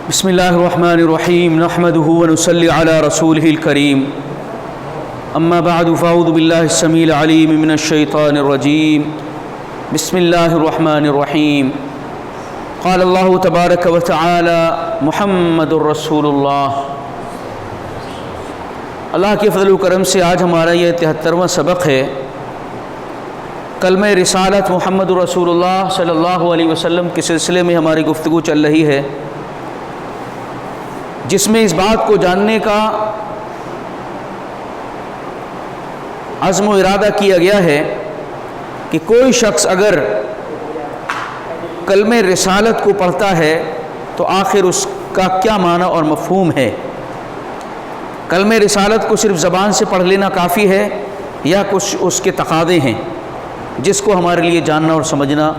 بسم اللہ الرحمن الرحیم نحمده ونصلی علی رسوله الکریم اما بعد فاعوذ باللہ السمیع العلیم من الشیطان الرجیم بسم اللہ الرحمن الرحیم قال اللہ تبارک وتعالی محمد الرسول اللہ۔ اللہ کے فضل و کرم سے آج ہمارا یہ 73واں سبق ہے۔ کلمہ رسالت محمد رسول اللہ صلی اللہ علیہ وسلم کے سلسلے میں ہماری گفتگو چل رہی ہے، جس میں اس بات کو جاننے کا عزم و ارادہ کیا گیا ہے کہ کوئی شخص اگر کلمہ رسالت کو پڑھتا ہے تو آخر اس کا کیا معنی اور مفہوم ہے۔ کلمہ رسالت کو صرف زبان سے پڑھ لینا کافی ہے یا کچھ اس کے تقاضے ہیں جس کو ہمارے لیے جاننا اور سمجھنا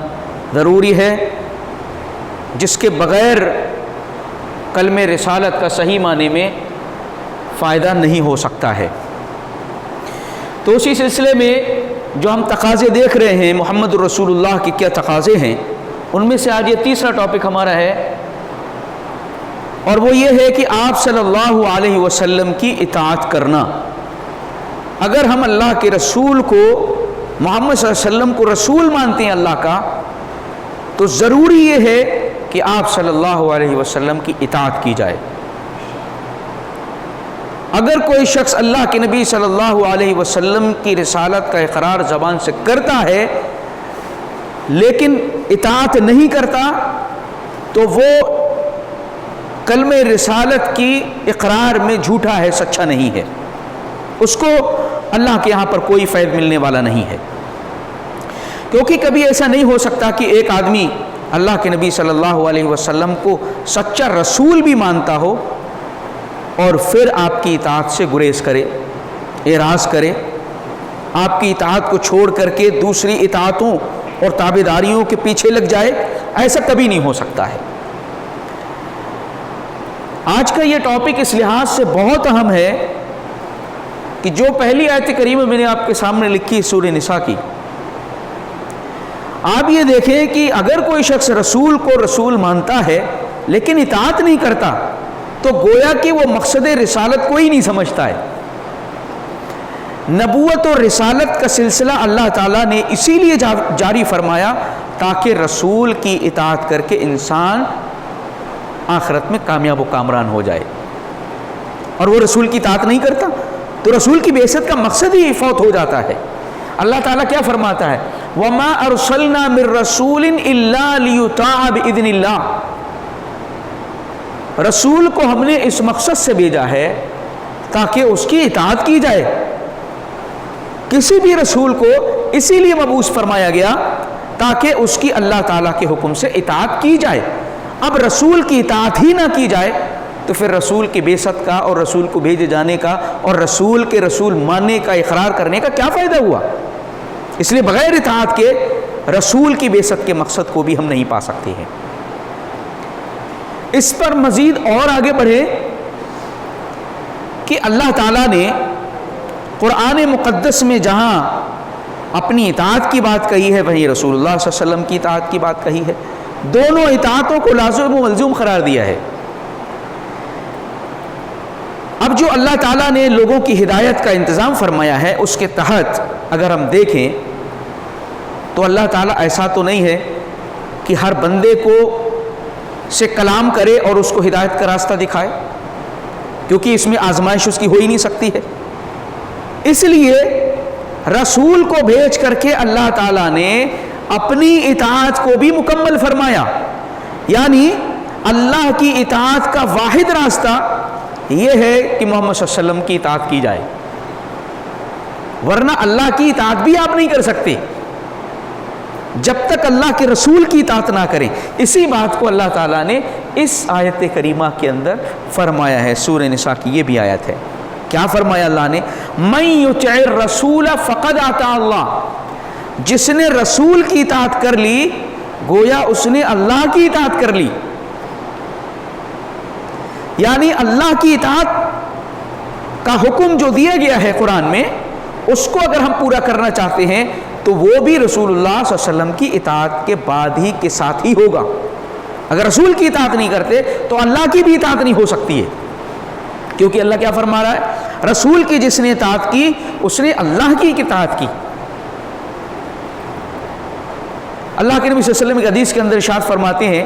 ضروری ہے، جس کے بغیر کلمہ رسالت کا صحیح معنی میں فائدہ نہیں ہو سکتا ہے۔ تو اسی سلسلے میں جو ہم تقاضے دیکھ رہے ہیں محمد رسول اللہ کے کیا تقاضے ہیں، ان میں سے آج یہ تیسرا ٹاپک ہمارا ہے، اور وہ یہ ہے کہ آپ صلی اللہ علیہ وسلم کی اطاعت کرنا۔ اگر ہم اللہ کے رسول کو، محمد صلی اللہ علیہ وسلم کو رسول مانتے ہیں اللہ کا، تو ضروری یہ ہے کہ آپ صلی اللہ علیہ وسلم کی اطاعت کی جائے۔ اگر کوئی شخص اللہ کے نبی صلی اللہ علیہ وسلم کی رسالت کا اقرار زبان سے کرتا ہے لیکن اطاعت نہیں کرتا، تو وہ کلمہ رسالت کی اقرار میں جھوٹا ہے، سچا نہیں ہے، اس کو اللہ کے یہاں پر کوئی فیض ملنے والا نہیں ہے۔ کیونکہ کبھی ایسا نہیں ہو سکتا کہ ایک آدمی اللہ کے نبی صلی اللہ علیہ وسلم کو سچا رسول بھی مانتا ہو اور پھر آپ کی اطاعت سے گریز کرے، اعراض کرے، آپ کی اطاعت کو چھوڑ کر کے دوسری اطاعتوں اور تابعداریوں کے پیچھے لگ جائے۔ ایسا کبھی نہیں ہو سکتا ہے۔ آج کا یہ ٹاپک اس لحاظ سے بہت اہم ہے کہ جو پہلی آیت کریمہ میں نے آپ کے سامنے لکھی سورہ نساء کی، آپ یہ دیکھیں کہ اگر کوئی شخص رسول کو رسول مانتا ہے لیکن اطاعت نہیں کرتا تو گویا کہ وہ مقصد رسالت کو ہی نہیں سمجھتا ہے۔ نبوت اور رسالت کا سلسلہ اللہ تعالیٰ نے اسی لیے جاری فرمایا تاکہ رسول کی اطاعت کر کے انسان آخرت میں کامیاب و کامران ہو جائے، اور وہ رسول کی اطاعت نہیں کرتا تو رسول کی بعثت کا مقصد ہی فوت ہو جاتا ہے۔ اللہ تعالیٰ کیا فرماتا ہے؟ وَمَا أَرْسَلْنَا مِن رَّسُولٍ إِلَّا لِيُطَاعَ بِإِذْنِ اللَّهِ، رسول کو ہم نے اس مقصد سے بھیجا ہے تاکہ اس کی اطاعت کی جائے۔ کسی بھی رسول کو اسی لیے مبعوث فرمایا گیا تاکہ اس کی اللہ تعالیٰ کے حکم سے اطاعت کی جائے۔ اب رسول کی اطاعت ہی نہ کی جائے تو پھر رسول کی بعثت کا اور رسول کو بھیجے جانے کا اور رسول کے رسول ماننے کا، اقرار کرنے کا کیا فائدہ ہوا؟ اس لیے بغیر اطاعت کے رسول کی بعثت کے مقصد کو بھی ہم نہیں پا سکتے ہیں۔ اس پر مزید اور آگے بڑھے کہ اللہ تعالیٰ نے قرآن مقدس میں جہاں اپنی اطاعت کی بات کہی ہے وہیں رسول اللہ صلی اللہ علیہ وسلم کی اطاعت کی بات کہی ہے، دونوں اطاعتوں کو لازم و ملزوم قرار دیا ہے۔ اب جو اللہ تعالیٰ نے لوگوں کی ہدایت کا انتظام فرمایا ہے اس کے تحت اگر ہم دیکھیں تو اللہ تعالیٰ ایسا تو نہیں ہے کہ ہر بندے کو سے کلام کرے اور اس کو ہدایت کا راستہ دکھائے، کیونکہ اس میں آزمائش اس کی ہو ہی نہیں سکتی ہے۔ اس لیے رسول کو بھیج کر کے اللہ تعالیٰ نے اپنی اطاعت کو بھی مکمل فرمایا، یعنی اللہ کی اطاعت کا واحد راستہ یہ ہے کہ محمد صلی اللہ علیہ وسلم کی اطاعت کی جائے، ورنہ اللہ کی اطاعت بھی آپ نہیں کر سکتے جب تک اللہ کے رسول کی اطاعت نہ کریں۔ اسی بات کو اللہ تعالیٰ نے اس آیت کریمہ کے اندر فرمایا ہے۔ سورہ نساء کی یہ بھی آیت ہے، کیا فرمایا اللہ نے؟ مَن یُطِعِ الرَّسُولَ فَقَدْ أَطَاعَ اللَّهَ، جس نے رسول کی اطاعت کر لی گویا اس نے اللہ کی اطاعت کر لی، یعنی اللہ کی اطاعت کا حکم جو دیا گیا ہے قرآن میں، اس کو اگر ہم پورا کرنا چاہتے ہیں تو وہ بھی رسول اللہ صلی اللہ علیہ وسلم کی اطاعت کے بعد ہی کے ساتھ ہی ہوگا۔ اگر رسول کی اطاعت نہیں کرتے تو اللہ کی بھی اطاعت نہیں ہو سکتی ہے، کیونکہ اللہ کیا فرما رہا ہے؟ رسول کی جس نے اطاعت کی اس نے اللہ کی اطاعت کی۔ اللہ کے نبی صلی اللہ علیہ وسلم کی حدیث کے اندر ارشاد فرماتے ہیں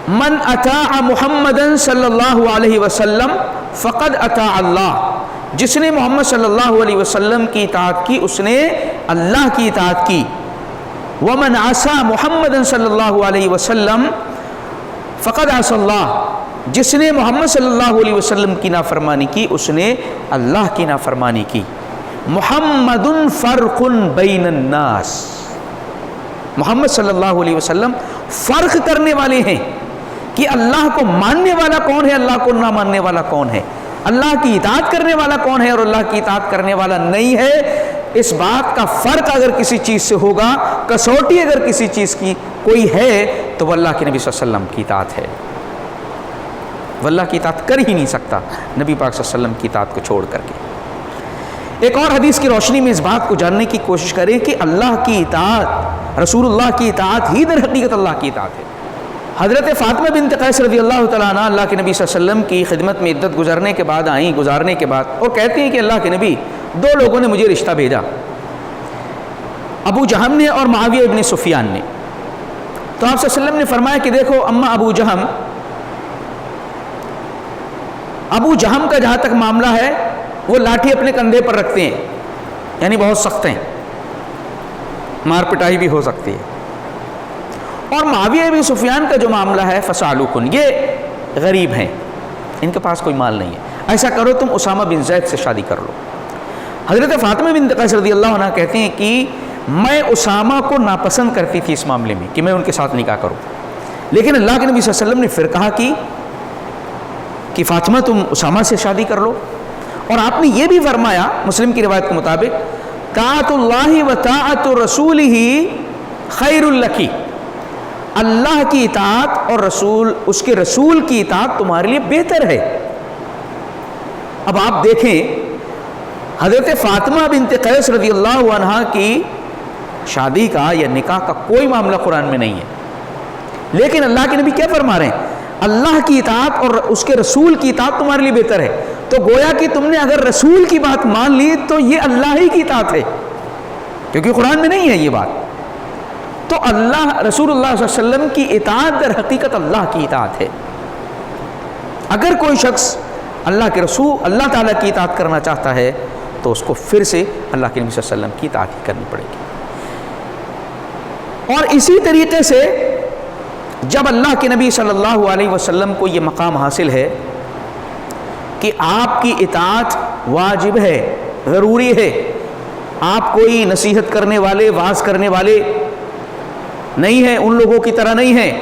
من اطاع محمدا صلی اللہ علیہ وسلم فقد اطاع اللہ، جس نے محمد صلی اللہ علیہ وسلم کی اطاعت کی اس نے اللہ کی اطاعت کی۔ ومن عصى محمدا صلی اللہ علیہ وسلم فقد عصى اللہ، جس نے محمد صلی اللہ علیہ وسلم کی نافرمانی کی اس نے اللہ کی نافرمانی کی۔ محمد فرق بین الناس، محمد صلی اللہ علیہ وسلم فرق کرنے والے ہیں کہ اللہ کو ماننے والا کون ہے، اللہ کو نہ ماننے والا کون ہے، اللہ کی اطاعت کرنے والا کون ہے اور اللہ کی اطاعت کرنے والا نہیں ہے۔ اس بات کا فرق اگر کسی چیز سے ہوگا، کسوٹی اگر کسی چیز کی کوئی ہے تو وہ اللہ کے نبی صلی اللہ علیہ وسلم کی اطاعت ہے۔ وہ اللہ کی اطاعت کر ہی نہیں سکتا نبی پاک صلی اللہ علیہ وسلم کی اطاعت کو چھوڑ کر کے۔ ایک اور حدیث کی روشنی میں اس بات کو جاننے کی کوشش کریں کہ اللہ کی اطاعت، رسول اللہ کی اطاعت ہی در حقیقت اللہ کی اطاعت ہے۔ حضرت فاطمہ بنت قیس رضی اللہ تعالیٰ عنہ اللہ کے نبی صلی اللہ علیہ وسلم کی خدمت میں عدت گزارنے کے بعد اور کہتے ہیں کہ اللہ کے نبی، دو لوگوں نے مجھے رشتہ بھیجا، ابو جہم نے اور معاویہ ابن سفیان نے۔ تو آپ صلی اللہ علیہ وسلم نے فرمایا کہ دیکھو اما ابو جہم کا جہاں تک معاملہ ہے وہ لاٹھی اپنے کندھے پر رکھتے ہیں، یعنی بہت سخت ہیں، مار پٹائی بھی ہو سکتی ہے۔ اور معاویہ ابن سفیان کا جو معاملہ ہے فسالوکن، یہ غریب ہیں، ان کے پاس کوئی مال نہیں ہے، ایسا کرو تم اسامہ بن زید سے شادی کر لو۔ حضرت فاطمہ بنت قیس رضی اللہ عنہ کہتے ہیں کہ میں اسامہ کو ناپسند کرتی تھی اس معاملے میں کہ میں ان کے ساتھ نکاح کروں، لیکن اللہ کے نبی صلی اللہ علیہ وسلم نے پھر کہا کہ فاطمہ تم اسامہ سے شادی کر لو۔ اور آپ نے یہ بھی فرمایا مسلم کی روایت کے مطابق طاعت اللہ و طاعت رسولہ خیر لکی، اللہ کی اطاعت اور اس کے رسول کی اطاعت تمہارے لیے بہتر ہے۔ اب آپ دیکھیں حضرت فاطمہ بنت قیس رضی اللہ عنہ کی شادی کا یا نکاح کا کوئی معاملہ قرآن میں نہیں ہے، لیکن اللہ کے نبی کیا فرما رہے ہیں؟ اللہ کی اطاعت اور اس کے رسول کی اطاعت تمہارے لیے بہتر ہے۔ تو گویا کہ تم نے اگر رسول کی بات مان لی تو یہ اللہ ہی کی اطاعت ہے، کیونکہ قرآن میں نہیں ہے یہ بات۔ تو اللہ رسول اللہ صلی اللہ علیہ وسلم کی اطاعت در حقیقت اللہ کی اطاعت ہے۔ اگر کوئی شخص اللہ کے رسول اللہ تعالیٰ کی اطاعت کرنا چاہتا ہے تو اس کو پھر سے اللہ کے نبی صلی اللہ علیہ وسلم کی اطاعت ہی کرنی پڑے گی۔ اور اسی طریقے سے جب اللہ کے نبی صلی اللہ علیہ وسلم کو یہ مقام حاصل ہے کہ آپ کی اطاعت واجب ہے، ضروری ہے، آپ کوئی نصیحت کرنے والے، واعظ کرنے والے نہیں ہیں، ان لوگوں کی طرح نہیں ہیں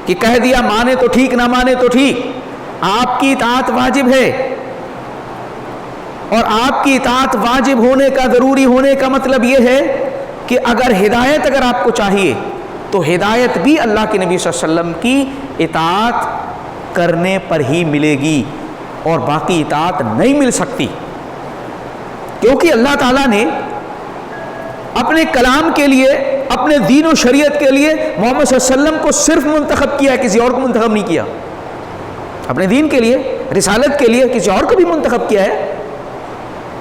کہ کہہ دیا مانے تو ٹھیک نہ مانے تو ٹھیک، آپ کی اطاعت واجب ہے۔ اور آپ کی اطاعت واجب ہونے کا، ضروری ہونے کا مطلب یہ ہے کہ اگر ہدایت اگر آپ کو چاہیے تو ہدایت بھی اللہ کے نبی صلی اللہ علیہ وسلم کی اطاعت کرنے پر ہی ملے گی اور باقی اطاعت نہیں مل سکتی، کیونکہ اللہ تعالیٰ نے اپنے کلام کے لیے، اپنے دین و شریعت کے لیے محمد صلی اللہ علیہ وسلم کو صرف منتخب کیا ہے، کسی اور کو منتخب نہیں کیا۔ اپنے دین کے لیے، رسالت کے لیے کسی اور کو بھی منتخب کیا ہے،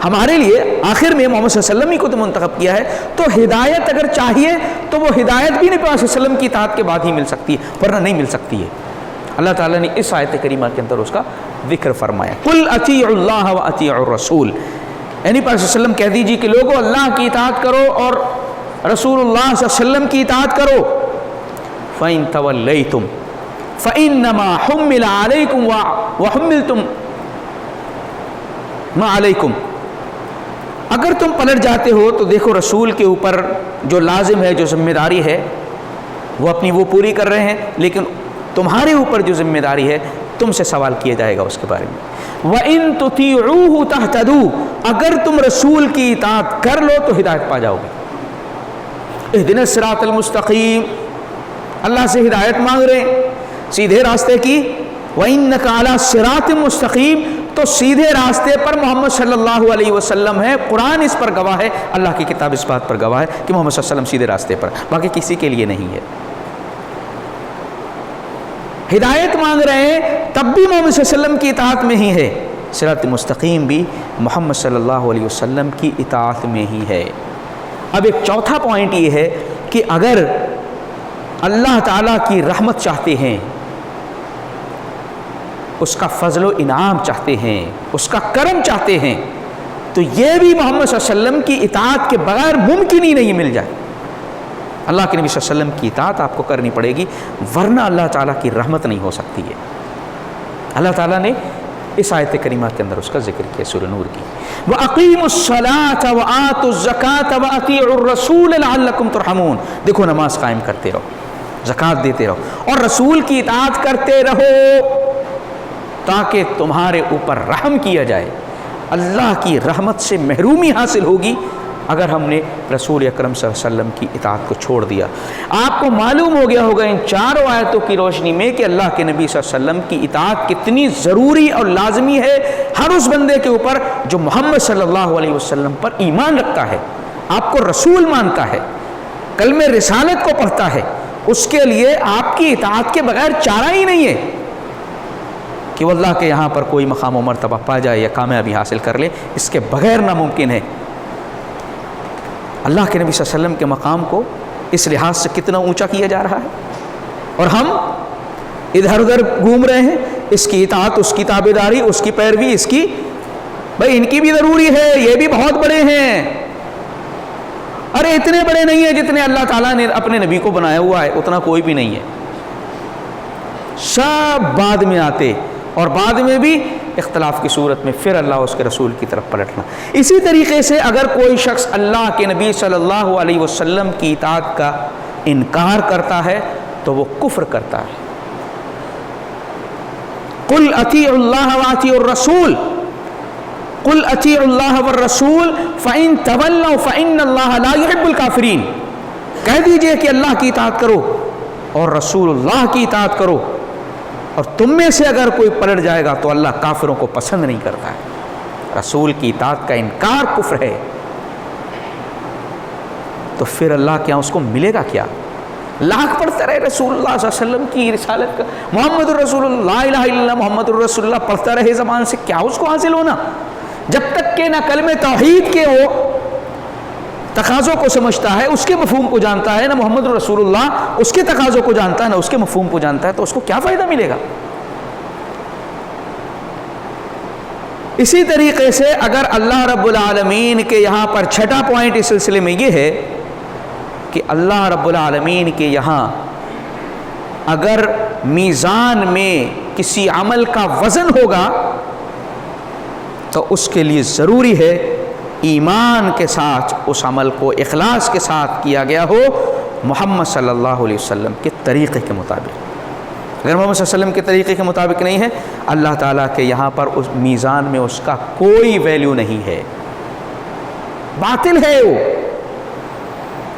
ہمارے لیے آخر میں محمد صلی اللہ علیہ وسلم ہی کو تو منتخب کیا ہے۔ تو ہدایت اگر چاہیے تو وہ ہدایت بھی نبی صلی اللہ علیہ وسلم کی اطاعت کے بعد ہی مل سکتی ہے، ورنہ نہیں مل سکتی ہے۔ اللہ تعالیٰ نے اس آیت کریمہ کے اندر اس کا ذکر فرمایا، قل اطیعوا اللہ و اطیعوا الرسول، یعنی پاک صلی اللہ علیہ وسلم کہہ دیجیے کہ لوگوں اللہ کی اطاعت کرو اور رسول اللہ صلی اللہ علیہ وسلم کی اطاعت کرو۔ فَإِن تَوَلَّيْتُمْ فَإِنَّمَا حُمِّلَ عَلَيْكُمْ وَحُمِّلْتُمْ مَا عَلَيْكُمْ، اگر تم پلٹ جاتے ہو تو دیکھو رسول کے اوپر جو لازم ہے، جو ذمہ داری ہے وہ اپنی وہ پوری کر رہے ہیں، لیکن تمہارے اوپر جو ذمہ داری ہے تم سے سوال کیا جائے گا اس کے بارے میں۔ وَإِن تُطِيعُوهُ تَهْتَدُوا، اگر تم رسول کی اطاعت کر لو تو ہدایت پا جاؤ گے۔ اهدنا الصراط المستقیم، اللہ سے ہدایت مانگ رہے ہیں، سیدھے راستے کی وَإِنَّكَ عَلَىٰ صِرَاطٍ مُسْتَقِيمٍ، تو سیدھے راستے پر محمد صلی اللہ علیہ وسلم ہے. قرآن اس پر گواہ ہے، اللہ کی کتاب اس بات پر گواہ ہے کہ محمد صلی اللہ علیہ وسلم سیدھے راستے پر، باقی کسی کے لیے نہیں ہے. ہدایت مانگ رہے ہیں تب بھی محمد صلی اللہ علیہ وسلم کی اطاعت میں ہی ہے. صراط مستقیم بھی محمد صلی اللہ علیہ وسلم کی اطاعت میں ہی ہے. اب ایک چوتھا پوائنٹ یہ ہے کہ اگر اللہ تعالیٰ کی رحمت چاہتے ہیں، اس کا فضل و انعام چاہتے ہیں، اس کا کرم چاہتے ہیں، تو یہ بھی محمد صلی اللہ علیہ وسلم کی اطاعت کے بغیر ممکن ہی نہیں مل جائے. اللہ کے نبی صلی اللہ علیہ وسلم کی اطاعت آپ کو کرنی پڑے گی، ورنہ اللہ تعالیٰ کی رحمت نہیں ہو سکتی ہے. اللہ تعالیٰ نے اس آیت کریمہ کے اندر اس کا ذکر کیا سورہ نور کی. وَأَقِيمُوا الصَّلَاةَ وَآتُوا الزَّكَاةَ وَأَطِيعُوا الرَّسُولَ لَعَلَّكُمْ تُرْحَمُونَ. دیکھو نماز قائم کرتے رہو، زکوٰۃ دیتے رہو، اور رسول کی اطاعت کرتے رہو تاکہ تمہارے اوپر رحم کیا جائے. اللہ کی رحمت سے محرومی حاصل ہوگی اگر ہم نے رسول اکرم صلی اللہ علیہ وسلم کی اطاعت کو چھوڑ دیا. آپ کو معلوم ہو گیا ہوگا ان چاروں آیتوں کی روشنی میں کہ اللہ کے نبی صلی اللہ علیہ وسلم کی اطاعت کتنی ضروری اور لازمی ہے ہر اس بندے کے اوپر جو محمد صلی اللہ علیہ وسلم پر ایمان رکھتا ہے، آپ کو رسول مانتا ہے، کلمہ رسالت کو پڑھتا ہے. اس کے لیے آپ کی اطاعت کے بغیر چارہ ہی نہیں ہے کہ وہ اللہ کے یہاں پر کوئی مقام و مرتبہ پا جائے یا کامیابی حاصل کر لے. اس کے بغیر ناممکن ہے. اللہ کے نبی صلی اللہ علیہ وسلم کے مقام کو اس لحاظ سے کتنا اونچا کیا جا رہا ہے، اور ہم ادھر ادھر گھوم رہے ہیں. اس کی اطاعت، اس کی تابعداری، اس کی پیروی، اس کی بھائی ان کی بھی ضروری ہے، یہ بھی بہت بڑے ہیں. ارے اتنے بڑے نہیں ہیں جتنے اللہ تعالیٰ نے اپنے نبی کو بنایا ہوا ہے، اتنا کوئی بھی نہیں ہے. سب بعد میں آتے، اور بعد میں بھی اختلاف کی صورت میں پھر اللہ اس کے رسول کی طرف پلٹنا. اسی طریقے سے اگر کوئی شخص اللہ کے نبی صلی اللہ علیہ وسلم کی اطاعت کا انکار کرتا ہے تو وہ کفر کرتا ہے. قل اطیعوا اللہ واطیعوا الرسول، قل اطیعوا اللہ والرسول فإن تولوا فإن اللہ لا يحب الکافرین. کہہ دیجئے کہ اللہ کی اطاعت کرو اور رسول اللہ کی اطاعت کرو، اور تم میں سے اگر کوئی پلٹ جائے گا تو اللہ کافروں کو پسند نہیں کرتا ہے. رسول کی اطاعت کا انکار کفر ہے. تو پھر اللہ کیا اس کو ملے گا کیا؟ لاکھ پڑھتا رہے رسول اللہ صلی اللہ علیہ وسلم کی رسالت کا، محمد الرسول اللہ، لا الہ الا اللہ محمد الرسول اللہ پڑھتا رہے زبان سے، کیا اس کو حاصل ہونا؟ جب تک کہ نہ کلمہ توحید کے وہ تقاضوں کو سمجھتا ہے، اس کے مفہوم کو جانتا ہے، نہ محمد رسول اللہ اس کے تقاضوں کو جانتا ہے، نہ اس کے مفہوم کو جانتا ہے، تو اس کو کیا فائدہ ملے گا؟ اسی طریقے سے اگر اللہ رب العالمین کے یہاں پر چھٹا پوائنٹ اس سلسلے میں یہ ہے کہ اللہ رب العالمین کے یہاں اگر میزان میں کسی عمل کا وزن ہوگا تو اس کے لیے ضروری ہے ایمان کے ساتھ اس عمل کو اخلاص کے ساتھ کیا گیا ہو، محمد صلی اللہ علیہ وسلم کے طریقے کے مطابق. اگر محمد صلی اللہ علیہ وسلم کے طریقے کے مطابق نہیں ہے، اللہ تعالیٰ کے یہاں پر اس میزان میں اس کا کوئی ویلیو نہیں ہے، باطل ہے وہ.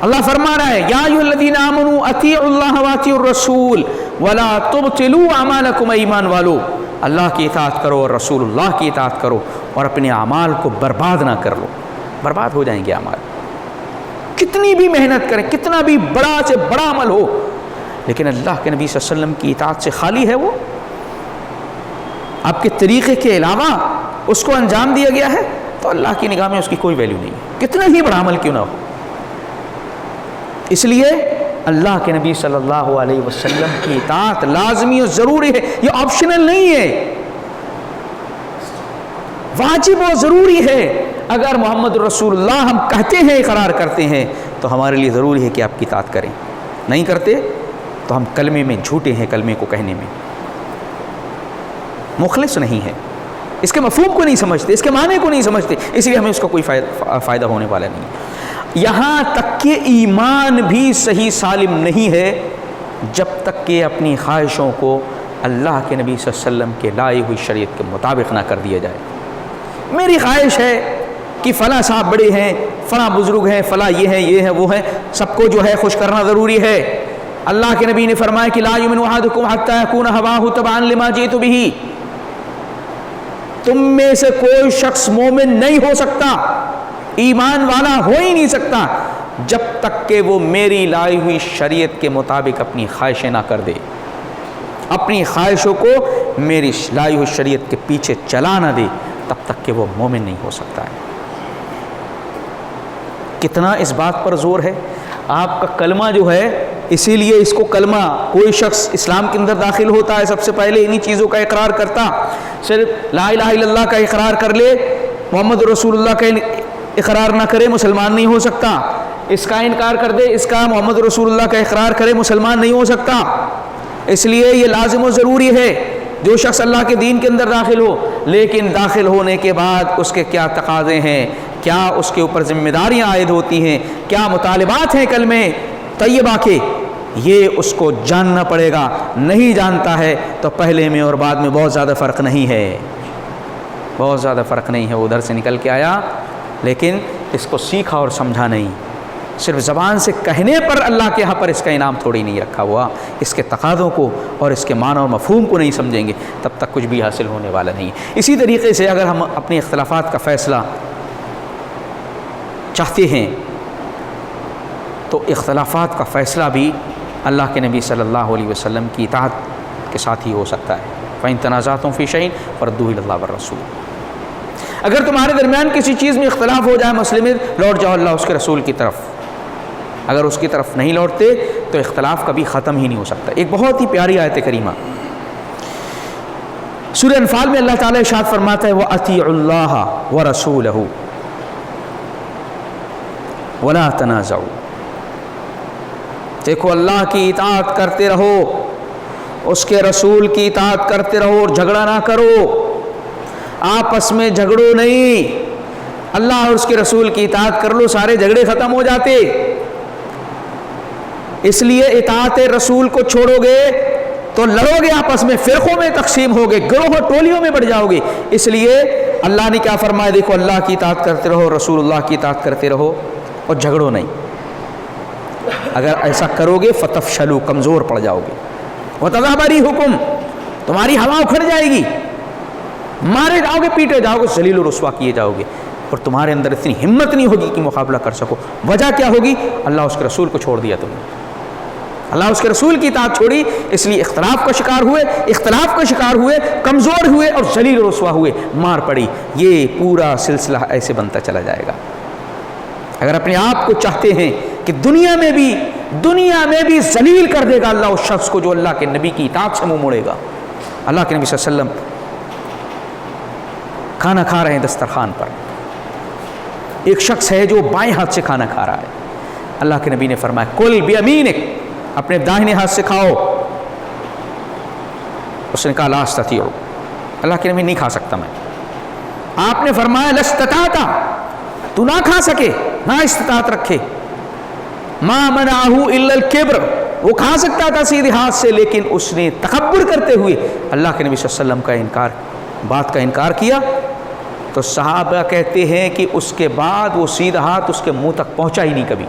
اللہ فرما رہا ہے یا ایھا الذین آمنوا اطیعوا اللہ واطیعوا الرسول ولا تبطلوا اعمالکم. ایمان والو، اللہ کی اطاعت کرو اور رسول اللہ کی اطاعت کرو، اور اپنے اعمال کو برباد نہ کر لو. برباد ہو جائیں گے اعمال. کتنی بھی محنت کریں، کتنا بھی بڑا سے بڑا عمل ہو، لیکن اللہ کے نبی صلی اللہ علیہ وسلم کی اطاعت سے خالی ہے وہ، آپ کے طریقے کے علاوہ اس کو انجام دیا گیا ہے، تو اللہ کی نگاہ میں اس کی کوئی ویلیو نہیں ہے، کتنا ہی بڑا عمل کیوں نہ ہو. اس لیے اللہ کے نبی صلی اللہ علیہ وسلم کی اطاعت لازمی اور ضروری ہے، یہ آپشنل نہیں ہے، واجب و ضروری ہے. اگر محمد رسول اللہ ہم کہتے ہیں، اقرار کرتے ہیں، تو ہمارے لیے ضروری ہے کہ آپ کی اطاعت کریں. نہیں کرتے تو ہم کلمے میں جھوٹے ہیں، کلمے کو کہنے میں مخلص نہیں ہے، اس کے مفہوم کو نہیں سمجھتے، اس کے معنی کو نہیں سمجھتے، اس لیے ہمیں اس کا کوئی فائدہ ہونے والا نہیں. یہاں تک کہ ایمان بھی صحیح سالم نہیں ہے جب تک کہ اپنی خواہشوں کو اللہ کے نبی صلی اللہ علیہ وسلم کے لائی ہوئی شریعت کے مطابق نہ کر دیا جائے. میری خواہش ہے کہ فلاں صاحب بڑے ہیں، فلاں بزرگ ہیں، فلاں یہ ہیں، یہ ہیں، وہ ہیں، سب کو جو ہے خوش کرنا ضروری ہے، اللہ کے نبی نے فرمایا کہ لا یؤمن احدکم حتی یکون ہواہ تبعا لما جئت بہ، تم میں سے کوئی شخص مومن نہیں ہو سکتا، ایمان والا ہو ہی نہیں سکتا جب تک کہ وہ میری لائی ہوئی شریعت کے مطابق اپنی خواہشیں نہ کر دے، اپنی خواہشوں کو میری لائی ہوئی شریعت کے پیچھے چلا نہ دے، تب تک کہ وہ مومن نہیں ہو سکتا ہے۔ کتنا اس بات پر زور ہے، آپ کا کلمہ جو ہے، اسی لیے اس کو کلمہ، کوئی شخص اسلام کے اندر داخل ہوتا ہے سب سے پہلے انہی چیزوں کا اقرار کرتا، صرف لا الہ الا اللہ کا اقرار کر لے، محمد رسول اللہ کا اقرار نہ کرے مسلمان نہیں ہو سکتا، اس کا انکار کر دے، اس کا محمد رسول اللہ کا اقرار کرے مسلمان نہیں ہو سکتا۔ اس لیے یہ لازم و ضروری ہے جو شخص اللہ کے دین کے اندر داخل ہو، لیکن داخل ہونے کے بعد اس کے کیا تقاضے ہیں، کیا اس کے اوپر ذمہ داریاں عائد ہوتی ہیں، کیا مطالبات ہیں کلمہ طیبہ کے، یہ اس کو جاننا پڑے گا۔ نہیں جانتا ہے تو پہلے میں اور بعد میں بہت زیادہ فرق نہیں ہے، بہت زیادہ فرق نہیں ہے، ادھر سے نکل کے آیا لیکن اس کو سیکھا اور سمجھا نہیں، صرف زبان سے کہنے پر اللہ کے یہاں پر اس کا انعام تھوڑی نہیں رکھا ہوا، اس کے تقاضوں کو اور اس کے معنی اور مفہوم کو نہیں سمجھیں گے تب تک کچھ بھی حاصل ہونے والا نہیں۔ اسی طریقے سے اگر ہم اپنے اختلافات کا فیصلہ چاہتے ہیں تو اختلافات کا فیصلہ بھی اللہ کے نبی صلی اللہ علیہ وسلم کی اطاعت کے ساتھ ہی ہو سکتا ہے۔ فَإِن تَنَازَعْتُمْ فِي شَيْءٍ فَرُدُّوهُ إِلَى اللَّهِ وَالرَّسُولِ، اگر تمہارے درمیان کسی چیز میں اختلاف ہو جائے مسئلے میں، لوٹ جاؤ اللہ اس کے رسول کی طرف۔ اگر اس کی طرف نہیں لوٹتے تو اختلاف کبھی ختم ہی نہیں ہو سکتا۔ ایک بہت ہی پیاری آیت کریمہ سورہ انفال میں اللہ تعالیٰ ارشاد فرماتا ہے وَأَطِیعُوا اللَّهَ وَرَسُولَهُ وَلَا تَنَازَعُوا، دیکھو اللہ کی اطاعت کرتے رہو، اس کے رسول کی اطاعت کرتے رہو اور جھگڑا نہ کرو، آپس میں جھگڑو نہیں، اللہ اور اس کے رسول کی اطاعت کر لو، سارے جھگڑے ختم ہو جاتے۔ اس لیے اطاعت رسول کو چھوڑو گے تو لڑو گے آپس میں، فرقوں میں تقسیم ہوگے، گروہ اور ٹولیوں میں بڑھ جاؤ گے۔ اس لیے اللہ نے کیا فرمایا، دیکھو اللہ کی اطاعت کرتے رہو، رسول اللہ کی اطاعت کرتے رہو اور جھگڑو نہیں۔ اگر ایسا کرو گے فتفشلوا، کمزور پڑ جاؤ گے، وتذهب ريحكم، تمہاری ہوا اکھڑ جائے گی، مارے جاؤ گے، پیٹے جاؤ گے، ذلیل و رسوا کیے جاؤ گے، اور تمہارے اندر اتنی ہمت نہیں ہوگی کہ مقابلہ کر سکو۔ وجہ کیا ہوگی؟ اللہ اس کے رسول کو چھوڑ دیا تم نے، اللہ اس کے رسول کی اطاعت چھوڑی، اس لیے اختلاف کا شکار ہوئے، اختلاف کا شکار ہوئے، کمزور ہوئے اور ذلیل و رسوا ہوئے، مار پڑی۔ یہ پورا سلسلہ ایسے بنتا چلا جائے گا۔ اگر اپنے آپ کو چاہتے ہیں کہ دنیا میں بھی ذلیل کر دے گا اللہ اس شخص کو جو اللہ کے نبی کی اطاعت سے منہ موڑے گا۔ اللہ کے نبی صلی اللہ علیہ وسلم کھانا کھا رہے ہیں دسترخوان پر، ایک شخص ہے جو بائیں ہاتھ سے کھانا کھا رہا ہے، اللہ کے نبی نے فرمایا کل بیمینک، اپنے داہنے ہاتھ سے کھاؤ۔ اس نے کہا لا استطیع، اللہ کے نبی نہیں کھا سکتا میں۔ آپ نے فرمایا لستطعت، تو نہ کھا سکے، نہ استطاعت رکھے، ما منعہ الا الکبر، وہ کھا سکتا تھا سیدھے ہاتھ سے لیکن اس نے تکبر کرتے ہوئے اللہ کے نبی صلی اللہ علیہ وسلم کا بات کا انکار کیا۔ تو صحابہ کہتے ہیں کہ اس کے بعد وہ سیدھا ہاتھ اس کے منہ تک پہنچا ہی نہیں کبھی،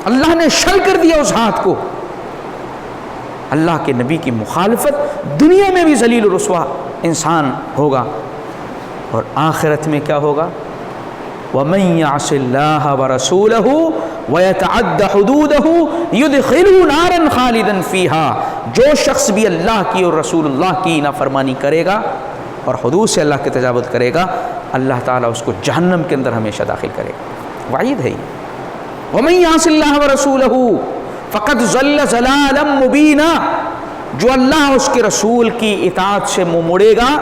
اللہ نے شل کر دیا اس ہاتھ کو۔ اللہ کے نبی کی مخالفت دنیا میں بھی ذلیل و رسوا انسان ہوگا، اور آخرت میں کیا ہوگا؟ وَمَن يَعْصِ اللَّهَ وَرَسُولَهُ وَيَتَعَدَّ حُدُودَهُ يُدْخِلْهُ نَارًا خَالِدًا فِيهَا، جو شخص بھی اللہ کی اور رسول اللہ کی نافرمانی کرے گا اور حدود سے اللہ کی تجاوز کرے گا، اللہ تعالیٰ اس کو جہنم کے اندر ہمیشہ داخل کرے گا۔ وعید ہے یہ، وَمَن يَعْصِ اللَّهَ وَرَسُولَهُ فَقَدْ ضَلَّ ضَلَالًا مُبِينًا، جو اللہ اس کے رسول کی اطاعت سے منہ موڑے گا،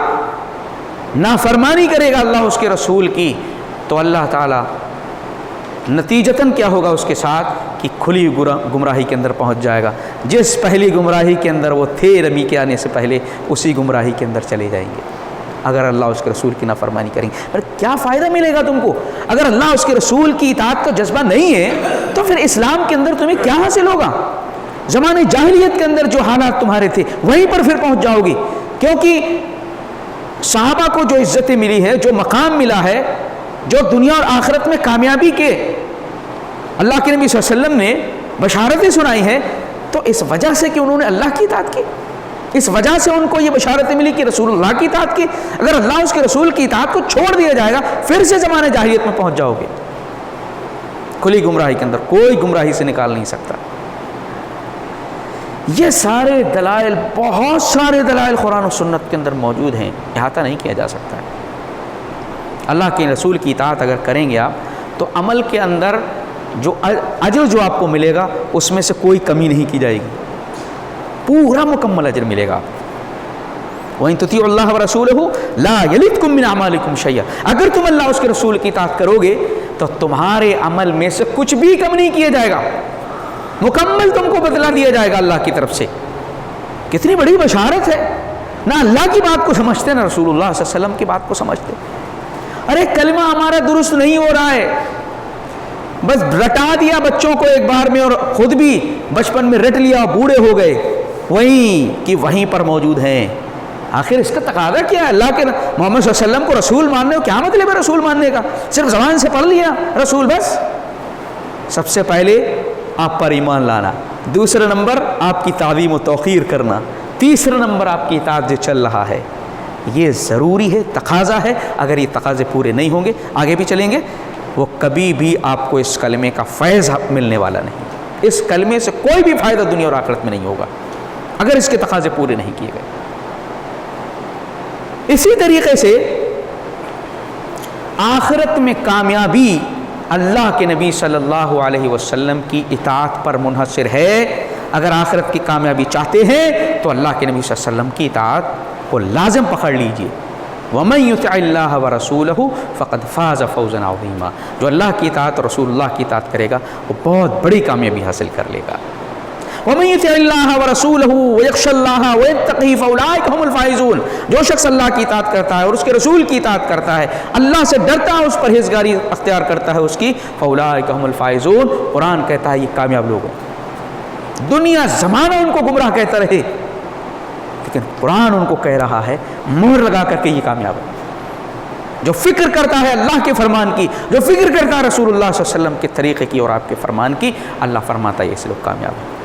نافرمانی کرے گا اللہ اس کے رسول کی، تو اللہ تعالیٰ نتیجتاً کیا ہوگا اس کے ساتھ کہ کھلی گمراہی کے اندر پہنچ جائے گا۔ جس پہلی گمراہی کے اندر وہ تھے نبی کے آنے سے پہلے، اسی گمراہی کے اندر چلے جائیں گے اگر اللہ اس کے رسول کی نافرمانی کریں گے۔ پر کیا فائدہ ملے گا تم کو؟ اگر اللہ اس کے رسول کی اطاعت کا جذبہ نہیں ہے تو پھر اسلام کے اندر تمہیں کیا حاصل ہوگا؟ زمانے جاہلیت کے اندر جو حالات تمہارے تھے وہیں پر پھر پہنچ جاؤ گی، کیونکہ صحابہ کو جو عزتیں ملی ہے، جو مقام ملا ہے، جو دنیا اور آخرت میں کامیابی کے اللہ کے نبی صلی اللہ علیہ وسلم نے بشارتیں سنائی ہیں تو اس وجہ سے کہ انہوں نے اللہ کی اطاعت کی، اس وجہ سے ان کو یہ بشارتیں ملی کہ رسول اللہ کی اطاعت کی۔ اگر اللہ اس کے رسول کی اطاعت کو چھوڑ دیا جائے گا پھر سے زمانے جاہلیت میں پہنچ جاؤ گے، کھلی گمراہی کے اندر، کوئی گمراہی سے نکال نہیں سکتا۔ یہ سارے دلائل، بہت سارے دلائل قرآن و سنت کے اندر موجود ہیں، احاطہ نہیں کیا جا سکتا ہے۔ اللہ کے رسول کی اطاعت اگر کریں گے آپ تو عمل کے اندر جو اجر جو آپ کو ملے گا اس میں سے کوئی کمی نہیں کی جائے گی، پورا مکمل اجر ملے گا۔ وَإِن تُطِيعُوا اللَّهَ وَرَسُولَهُ لَا يَلِدْكُم مِّنْ أَعْمَالِكُمْ شَيْئًا، اگر تم اللہ اس کے رسول کی اطاعت کرو گے تو تمہارے عمل میں سے کچھ بھی کم نہیں کیا جائے گا، مکمل تم کو بدلہ دیا جائے گا اللہ کی طرف سے۔ کتنی بڑی بشارت ہے، نہ اللہ کی بات کو سمجھتے نہ رسول اللہ صلی اللہ علیہ وسلم کی بات کو سمجھتے۔ ارے کلمہ ہمارا درست نہیں ہو رہا ہے، بس رٹا دیا بچوں کو ایک بار میں اور خود بھی بچپن میں رٹ لیا، بوڑھے ہو گئے، وہیں کہ وہیں پر موجود ہیں۔ آخر اس کا تقاضا کیا ہے؟ اللہ کے محمد صلی اللہ علیہ وسلم کو رسول ماننے کو کیا مطلب ہے رسول ماننے کا؟ صرف زبان سے پڑھ لیا رسول بس؟ سب سے پہلے آپ پر ایمان لانا، دوسرا نمبر آپ کی تعظیم و توقیر کرنا، تیسرا نمبر آپ کی اطاعت جو چل رہا ہے، یہ ضروری ہے، تقاضا ہے۔ اگر یہ تقاضے پورے نہیں ہوں گے، آگے بھی چلیں گے، وہ کبھی بھی آپ کو اس کلمے کا فیض ملنے والا نہیں، اس کلمے سے کوئی بھی فائدہ دنیا اور آخرت میں نہیں ہوگا اگر اس کے تقاضے پورے نہیں کیے گئے۔ اسی طریقے سے آخرت میں کامیابی اللہ کے نبی صلی اللہ علیہ وسلم کی اطاعت پر منحصر ہے۔ اگر آخرت کی کامیابی چاہتے ہیں تو اللہ کے نبی صلی اللہ علیہ وسلم کی اطاعت کو لازم پکڑ لیجئے۔ وَمَن يُطِعِ اللَّهَ وَرَسُولَهُ فَقَدْ فَازَ فَوْزًا عَظِيمًا، جو اللہ کی اطاعت اور رسول اللہ کی اطاعت کرے گا وہ بہت بڑی کامیابی حاصل کر لے گا۔ وَمَن يُطِعِ اللَّهَ وَرَسُولَهُ وَيَخْشَ اللَّهَ وَيَتَّقِهِ فَأُولَٰئِكَ هُمُ الْفَائِزُونَ، جو شخص اللہ کی اطاعت کرتا ہے اور اس کے رسول کی اطاعت کرتا ہے، اللہ سے ڈرتا ہے، اس پرہیزگاری اختیار کرتا ہے اس کی، فَأُولَٰئِكَ هُمُ الْفَائِزُونَ، قرآن کہتا ہے یہ کامیاب لوگ ہیں۔ دنیا زمانہ ان کو گمراہ کہتا رہے لیکن قرآن ان کو کہہ رہا ہے مہر لگا کر کے یہ کامیاب ہے۔ جو فکر کرتا ہے اللہ کے فرمان کی، جو فکر کرتا ہے رسول اللہ صلی اللہ علیہ وسلم کے طریقے کی اور آپ کے فرمان کی، اللہ فرماتا ہے ایسے لوگ کامیاب ہیں۔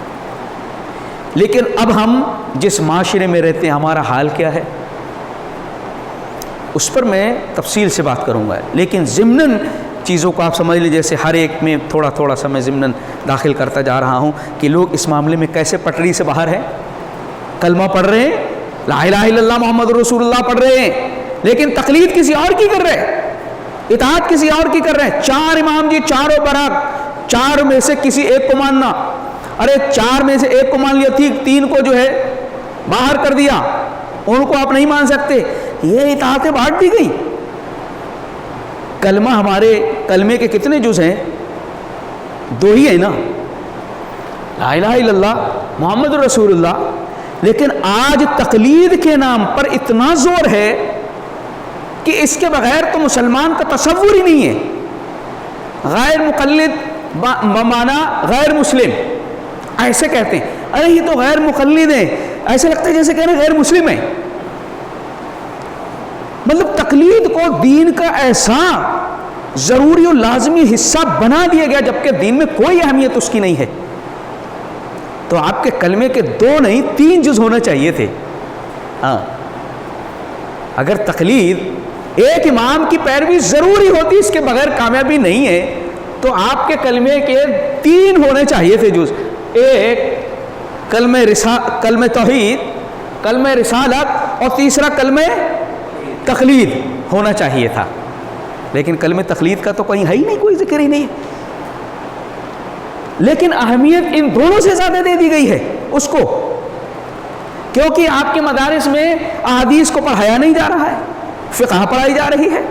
لیکن اب ہم جس معاشرے میں رہتے ہیں ہمارا حال کیا ہے اس پر میں تفصیل سے بات کروں گا، لیکن ضمناً چیزوں کو آپ سمجھ لیجیے، جیسے ہر ایک میں تھوڑا تھوڑا سا میں ضمناً داخل کرتا جا رہا ہوں کہ لوگ اس معاملے میں کیسے پٹری سے باہر ہیں۔ کلمہ پڑھ رہے ہیں، لا الہ الا اللہ محمد رسول اللہ پڑھ رہے ہیں، لیکن تقلید کسی اور کی کر رہے ہیں، اطاعت کسی اور کی کر رہے ہیں۔ چار امام جی چاروں برحق، چار میں سے کسی ایک کو ماننا، ارے چار میں سے ایک کو مان لیا، تین کو جو ہے باہر کر دیا، ان کو آپ نہیں مان سکتے، یہ اطاعتیں بانٹ دی گئی۔ کلمہ ہمارے کلمے کے کتنے جز ہیں؟ دو ہی ہیں نا، لا الہ الا اللہ محمد رسول اللہ، لیکن آج تقلید کے نام پر اتنا زور ہے کہ اس کے بغیر تو مسلمان کا تصور ہی نہیں ہے۔ غیر مقلد بمعنی غیر مسلم، ایسے کہتے ہیں، ارے یہ تو غیر مقلد ہیں، ایسے لگتا ہے جیسے کہہ رہے ہیں غیر مسلم ہیں۔ مطلب تقلید کو دین کا ایسا ضروری اور لازمی حصہ بنا دیا گیا جبکہ دین میں کوئی اہمیت اس کی نہیں ہے۔ تو آپ کے کلمے کے دو نہیں 3 جز ہونا چاہیے تھے۔ ہاں، اگر تقلید ایک امام کی پیروی ضروری ہوتی، اس کے بغیر کامیابی نہیں ہے، تو آپ کے کلمے کے 3 ہونے چاہیے تھے جز، ایک کلمہ توحید، کلمہ رسالت، اور تیسرا کلمہ تقلید ہونا چاہیے تھا، لیکن کلمہ تقلید کا تو کہیں ہے ہی نہیں، کوئی ذکر ہی نہیں۔ لیکن اہمیت ان دونوں سے زیادہ دے دی گئی ہے اس کو، کیونکہ آپ کے مدارس میں احادیث کو پڑھایا نہیں جا رہا ہے، فقہ پڑھائی جا رہی ہے،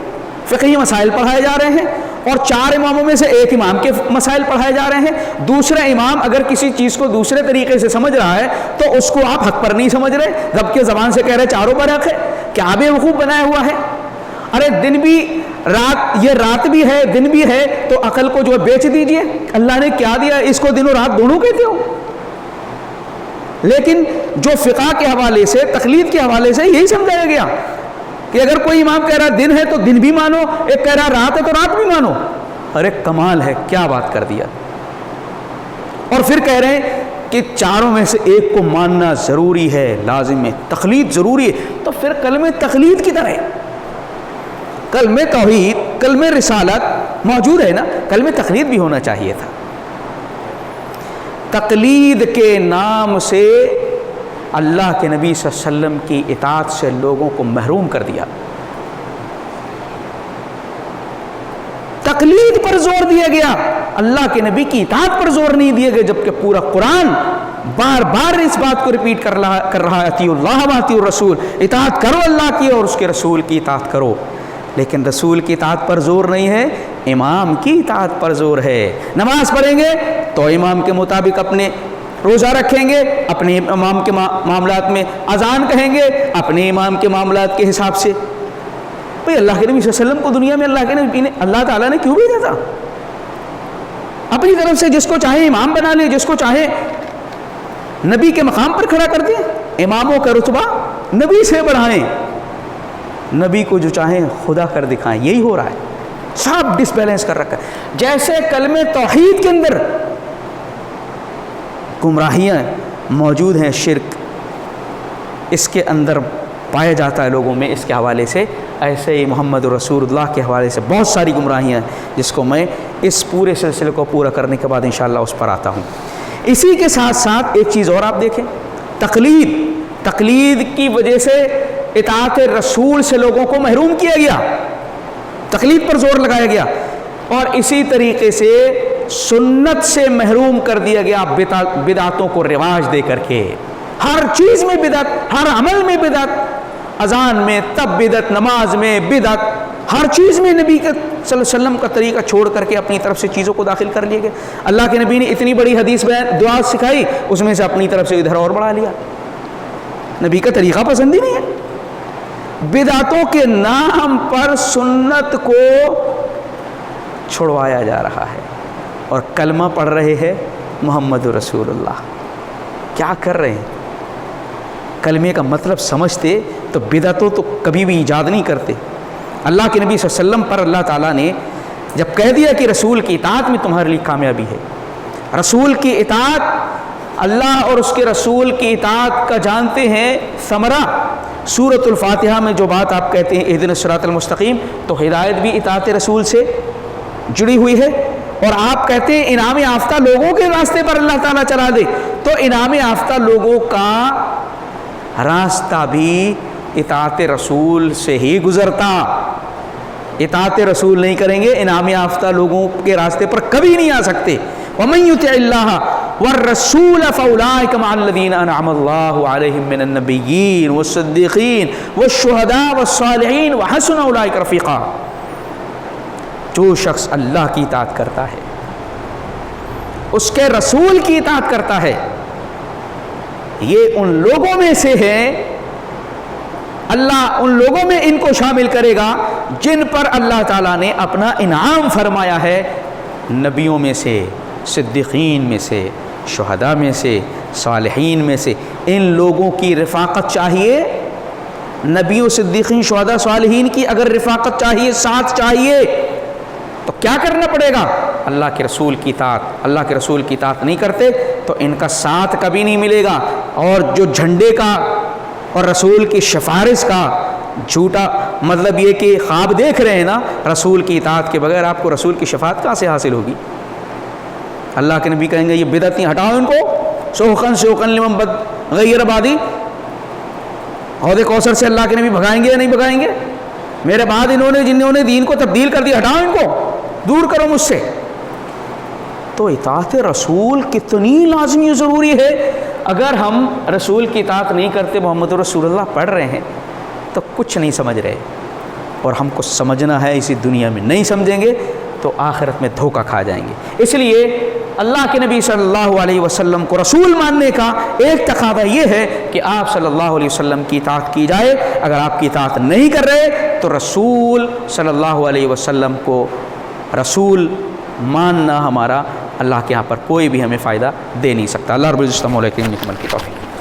فقہی مسائل پڑھائے جا رہے ہیں، اور 4 اماموں میں سے ایک امام کے مسائل پڑھائے جا رہے ہیں۔ دوسرا امام اگر کسی چیز کو دوسرے طریقے سے سمجھ رہا ہے تو اس کو آپ حق پر نہیں سمجھ رہے، رب کے زبان سے کہہ رہے چاروں پر حق ہے، کیا بے وقوف بنایا ہوا ہے۔ ارے دن بھی رات، یہ رات بھی ہے دن بھی ہے، تو عقل کو جو ہے بیچ دیجئے، اللہ نے کیا دیا اس کو دن و رات دونوں کہتے ہو۔ لیکن جو فقہ کے حوالے سے، تقلید کے حوالے سے یہی سمجھایا گیا کہ اگر کوئی امام کہہ رہا دن ہے تو دن بھی مانو، ایک کہہ رہا رات ہے تو رات بھی مانو۔ ارے کمال ہے، کیا بات کر دیا، پھر کہہ رہے ہیں کہ چاروں میں سے ایک کو ماننا ضروری ہے، لازم ہے، تقلید ضروری ہے، تو پھر کلمہ تقلید کدھر ہے؟ کلمہ توحید، کلمہ رسالت موجود ہے نا، کلمہ تقلید بھی ہونا چاہیے تھا۔ تقلید کے نام سے اللہ کے نبی صلی اللہ علیہ وسلم کی اطاعت سے لوگوں کو محروم کر دیا، تقلید پر زور دیا گیا، اللہ کے نبی کی اطاعت پر زور نہیں دیا گیا، جبکہ پورا قرآن بار بار اس بات کو ریپیٹ کر رہا ہے، اطیعوا اللہ و اطیعوا الرسول، اطاعت کرو اللہ کی اور اس کے رسول کی اطاعت کرو، لیکن رسول کی اطاعت پر زور نہیں ہے، امام کی اطاعت پر زور ہے۔ نماز پڑھیں گے تو امام کے مطابق اپنے روزہ رکھیں گے، اپنے امام کے معاملات میں اذان کہیں گے اپنے امام کے معاملات کے حساب سے۔ بھئی اللہ کے نبی صلی اللہ علیہ وسلم کو دنیا میں اللہ کے نبی نے، اللہ تعالیٰ نے کیوں بھیجا تھا؟ اپنی طرف سے جس کو چاہے امام بنا لے، جس کو چاہے نبی کے مقام پر کھڑا کر دیں، اماموں کا رتبہ نبی سے بڑھائیں، نبی کو جو چاہیں خدا کر دکھائیں، یہی ہو رہا ہے، سب ڈس بیلنس کر رکھا ہے۔ جیسے کلمہ توحید کے اندر گمراہیاں موجود ہیں، شرک اس کے اندر پایا جاتا ہے لوگوں میں اس کے حوالے سے، ایسے ہی محمد رسول اللہ کے حوالے سے بہت ساری گمراہیاں ہیں، جس کو میں اس پورے سلسلے کو پورا کرنے کے بعد انشاءاللہ اس پر آتا ہوں۔ اسی کے ساتھ ساتھ ایک چیز اور آپ دیکھیں، تقلید کی وجہ سے اطاعت رسول سے لوگوں کو محروم کیا گیا، تقلید پر زور لگایا گیا، اور اسی طریقے سے سنت سے محروم کر دیا گیا بدعتوں کو رواج دے کر کے، ہر چیز میں بدعت، ہر عمل میں بدعت، اذان میں تب بدعت، نماز میں بدعت، ہر چیز میں نبی کے صلی اللہ علیہ وسلم کا طریقہ چھوڑ کر کے اپنی طرف سے چیزوں کو داخل کر لیے گئے۔ اللہ کے نبی نے اتنی بڑی حدیث بیان دعا سکھائی، اس میں سے اپنی طرف سے ادھر اور بڑھا لیا، نبی کا طریقہ پسند ہی نہیں ہے۔ بدعتوں کے نام پر سنت کو چھڑوایا جا رہا ہے، اور کلمہ پڑھ رہے ہیں محمد رسول اللہ، کیا کر رہے ہیں؟ کلمے کا مطلب سمجھتے تو بدعتوں تو کبھی بھی ایجاد نہیں کرتے۔ اللہ کے نبی صلی اللہ علیہ وسلم پر اللہ تعالیٰ نے جب کہہ دیا کہ رسول کی اطاعت میں تمہارے لیے کامیابی ہے، رسول کی اطاعت، اللہ اور اس کے رسول کی اطاعت کا جانتے ہیں ثمرہ، سورۃ الفاتحہ میں جو بات آپ کہتے ہیں اہدنا الصراط المستقیم، تو ہدایت بھی اطاعت رسول سے جڑی ہوئی ہے، اور آپ کہتے ہیں انعام یافتہ لوگوں کے راستے پر اللہ تعالیٰ چلا دے، تو انعام یافتہ لوگوں کا راستہ بھی اطاعت رسول سے ہی گزرتا، اطاعت رسول نہیں کریں گے انعام یافتہ لوگوں کے راستے پر کبھی نہیں آ سکتے۔ وَمَن يُطِعِ اللَّهَ وَالرَّسُولَ فَأُولَٰئِكَ مَعَ الَّذِينَ أَنْعَمَ اللَّهُ عَلَيْهِم مِّنَ النَّبِيِّينَ وَالصِّدِّيقِينَ وَالشُّهَدَاءِ وَالصَّالِحِينَ وَحَسُنَ أُولَٰئِكَ رَفِيقًا۔ جو شخص اللہ کی اطاعت کرتا ہے، اس کے رسول کی اطاعت کرتا ہے، یہ ان لوگوں میں سے ہے، اللہ ان لوگوں میں ان کو شامل کرے گا جن پر اللہ تعالیٰ نے اپنا انعام فرمایا ہے، نبیوں میں سے، صدیقین میں سے، شہداء میں سے، صالحین میں سے۔ ان لوگوں کی رفاقت چاہیے، نبیوں، صدیقین، شہداء، صالحین کی اگر رفاقت چاہیے، ساتھ چاہیے، تو کیا کرنا پڑے گا؟ اللہ کے رسول کی اطاعت۔ اللہ کے رسول کی اطاعت نہیں کرتے تو ان کا ساتھ کبھی نہیں ملے گا، اور جو جھنڈے کا اور رسول کی سفارش کا جھوٹا مطلب یہ کہ خواب دیکھ رہے ہیں نا، رسول کی اطاعت کے بغیر آپ کو رسول کی شفاعت کہاں سے حاصل ہوگی؟ اللہ کے نبی کہیں گے یہ بدعتی ہٹاؤ ان کو، سوقن لمن غیر بادی، حوض کوثر سے اللہ کے نبی بھگائیں گے یا نہیں بھگائیں گے؟ میرے بعد جنہوں نے دین کو تبدیل کر دیا، ہٹاؤ ان کو، دور کرو مجھ سے۔ تو اطاعت رسول کتنی لازمی و ضروری ہے۔ اگر ہم رسول کی اطاعت نہیں کرتے، محمد رسول اللہ پڑھ رہے ہیں، تو کچھ نہیں سمجھ رہے، اور ہم کو سمجھنا ہے اسی دنیا میں، نہیں سمجھیں گے تو آخرت میں دھوکہ کھا جائیں گے۔ اس لیے اللہ کے نبی صلی اللہ علیہ وسلم کو رسول ماننے کا ایک تقاضا یہ ہے کہ آپ صلی اللہ علیہ وسلم کی اطاعت کی جائے۔ اگر آپ کی اطاعت نہیں کر رہے تو رسول صلی اللہ علیہ وسلم کو رسول ماننا ہمارا اللہ کے ہاں پر کوئی بھی ہمیں فائدہ دے نہیں سکتا۔ اللہ رب العزت مولا کریم نے عمل کی توفیق۔